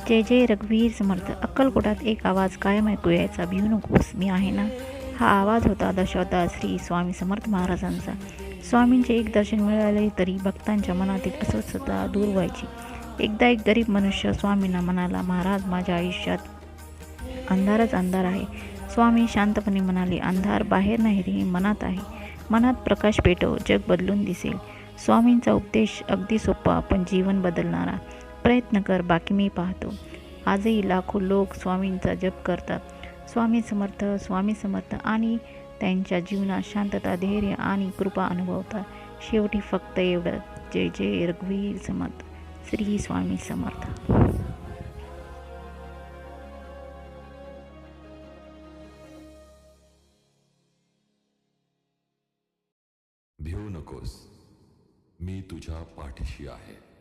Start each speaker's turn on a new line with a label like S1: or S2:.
S1: जय जय रघुवीर समर्थ. अक्कलकोटात एक आवाज कायम ऐकू यायचा, भिऊ नकोस, मी आहे ना. हा आवाज होता दशावतार श्री स्वामी समर्थ महाराजांचा. स्वामींचे एक दर्शन मिळाले तरी भक्तांच्या मनातील अस्वस्थता दूर व्हायची. एकदा एक गरीब मनुष्य स्वामींना म्हणाला, महाराज, माझ्या आयुष्यात अंधारच अंधार आहे. स्वामी शांतपणे म्हणाले, अंधार बाहेर नाही रे, मनात आहे. मनात प्रकाश पेटव, जग बदलून दिसेल. स्वामींचा उपदेश अगदी सोपा पण जीवन बदलणारा. प्रयत्न कर, बाकी मी पाहतो. आजही लाखो लोक स्वामींचा जप करतात. स्वामी समर्थ आणि त्यांच्या जीवनात शांतता, धैर्य आणि कृपा अनुभवतात. शेवटी फक्त एवढं, जय जय रघुवीर समर्थ. श्री स्वामी समर्थ.
S2: भिऊ नकोस, मी तुझ्या पाठीशी आहे.